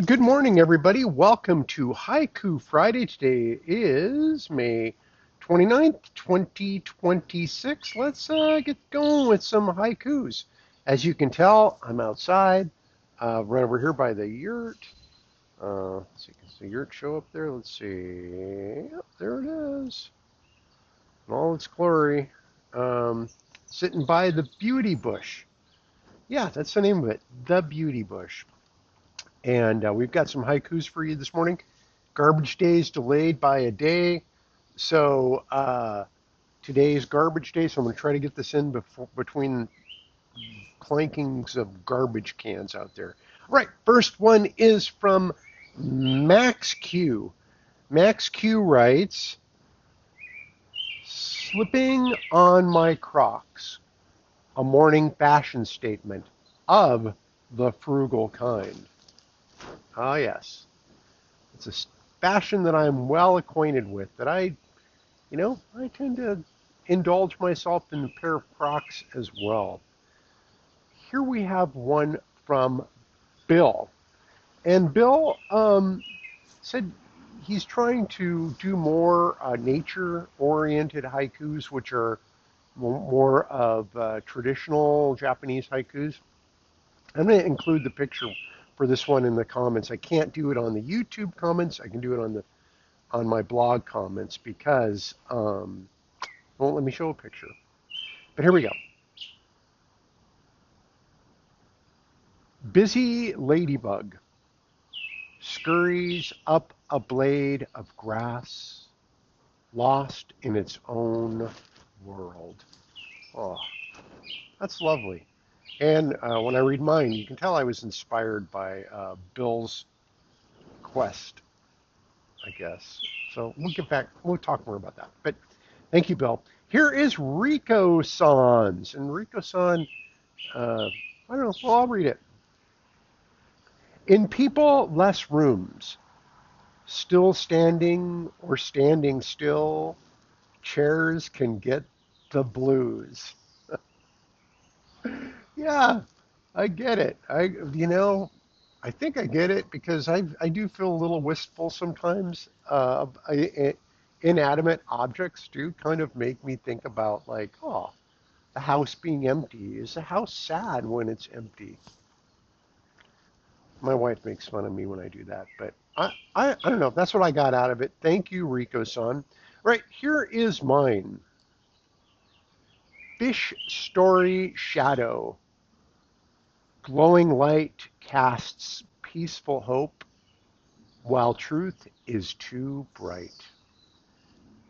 Good morning, everybody. Welcome to Haiku Friday. Today is May 29th, 2026. Let's get going with some haikus. As you can tell, I'm outside, right over here by the yurt. Let's see, can the yurt show up there? Let's see. Yep, there it is. In all its glory. Sitting by the beauty bush. Yeah, that's the name of it, the beauty bush. And we've got some haikus for you this morning. Garbage day is delayed by a day. So today is garbage day. So I'm going to try to get this in between clankings of garbage cans out there. All right. First one is from Max Q. Max Q writes, slipping on my Crocs, a morning fashion statement of the frugal kind. Ah, yes. It's a fashion that I'm well acquainted with, that I tend to indulge myself in a pair of Crocs as well. Here we have one from Bill. And Bill said he's trying to do more nature-oriented haikus, which are more of traditional Japanese haikus. I'm going to include the picture for this one in the comments. I can't do it on the YouTube comments. I can do it on my blog comments because won't let me show a picture. But here we go. Busy ladybug scurries up a blade of grass, lost in its own world. Oh, that's lovely. And when I read mine, you can tell I was inspired by Bill's quest, I guess. So we'll get back, we'll talk more about that. But thank you, Bill. Here is Rikosan's. And Rikosan, I don't know, well, I'll read it. In people, less rooms, still standing or standing still, chairs can get the blues. Yeah, I get it. I think I get it because I do feel a little wistful sometimes. Inanimate objects do kind of make me think about like, oh, the house being empty. Is the house sad when it's empty? My wife makes fun of me when I do that, but I don't know. That's what I got out of it. Thank you, Rico-san. Right, here is mine. Fish Story Shadow. Glowing light casts peaceful hope while truth is too bright.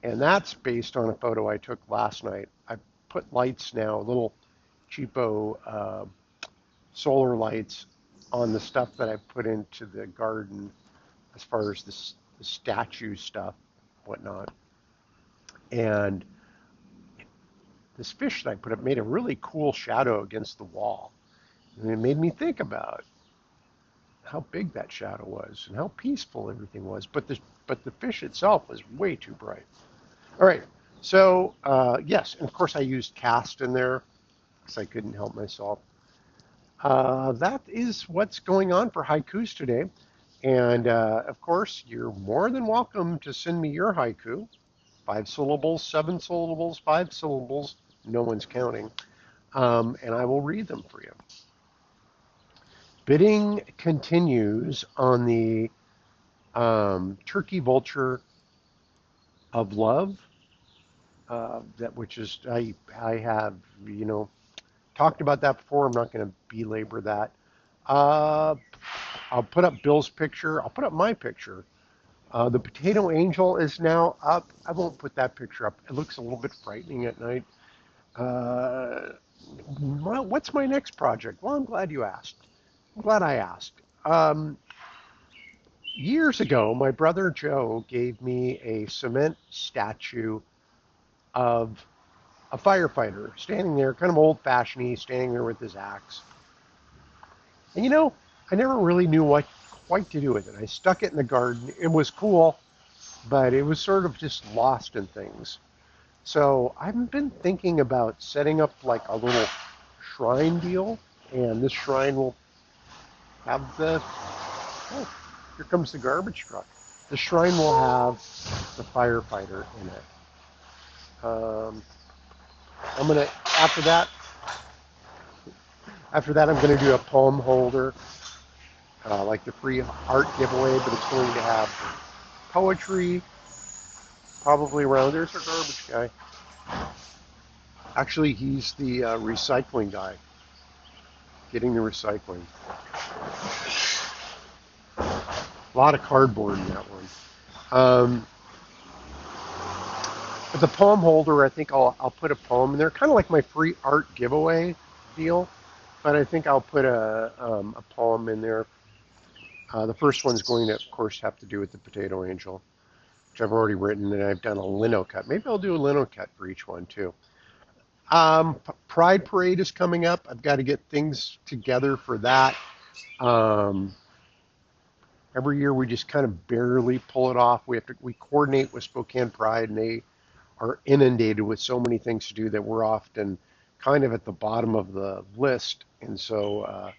And that's based on a photo I took last night. I put lights now, little cheapo solar lights on the stuff that I put into the garden as far as the statue stuff, whatnot. And this fish that I put up made a really cool shadow against the wall. And it made me think about how big that shadow was and how peaceful everything was. But the fish itself was way too bright. All right. So yes, and of course I used cast in there because I couldn't help myself. That is what's going on for haikus today. And of course, you're more than welcome to send me your haiku. 5 syllables, 7 syllables, 5 syllables. No one's counting. And I will read them for you. Bidding continues on the turkey vulture of love. That which is I have talked about that before. I'm not going to belabor that. I'll put up Bill's picture. I'll put up my picture. The potato angel is now up. I won't put that picture up. It looks a little bit frightening at night. What's my next project? Well, I'm glad you asked. I'm glad I asked. Years ago, my brother Joe gave me a cement statue of a firefighter standing there, kind of old-fashioned, standing there with his axe. And I never really knew what quite to do with it. I stuck it in the garden. It was cool, but it was sort of just lost in things. So I've been thinking about setting up like a little shrine deal, and this shrine will have the Oh, here comes the garbage truck. The shrine will have the firefighter in it. Um, I'm gonna after that. After that, I'm gonna do a poem holder, like the free art giveaway, but it's going to have poetry, probably around. There's our garbage guy. Actually, he's the recycling guy, getting the recycling. A lot of cardboard in that one. But the poem holder, I think I'll put a poem in there, kind of like my free art giveaway deal. But I think I'll put a poem in there. The first one's going to, of course, have to do with the potato angel, which I've already written, and I've done a lino cut. Maybe I'll do a lino cut for each one too. Pride Parade is coming up. I've got to get things together for that. Um, every year we just kind of barely pull it off. We coordinate with Spokane Pride, and they are inundated with so many things to do that we're often kind of at the bottom of the list. And so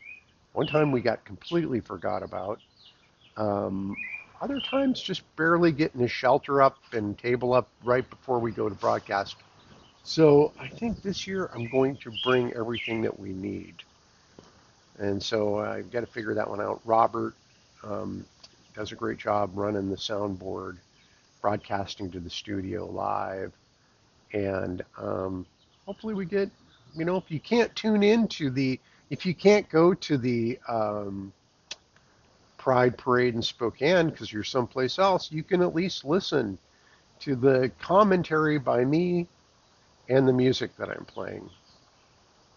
one time we got completely forgot about. Um, Other times just barely getting the shelter up and table up right before we go to broadcast. So I think this year I'm going to bring everything that we need. And so I've got to figure that one out. Robert um, does a great job running the soundboard, broadcasting to the studio live, and hopefully we get, if you can't tune in to if you can't go to the Pride Parade in Spokane because you're someplace else, you can at least listen to the commentary by me and the music that I'm playing.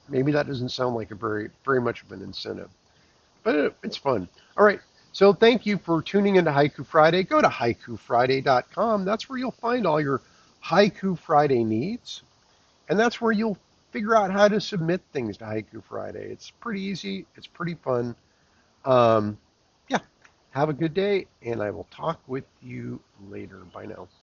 Maybe that doesn't sound like a very much of an incentive, but it's fun. All right. So thank you for tuning into Haiku Friday. Go to haikufriday.com. That's where you'll find all your Haiku Friday needs. And that's where you'll figure out how to submit things to Haiku Friday. It's pretty easy. It's pretty fun. Yeah. Have a good day, and I will talk with you later. Bye now.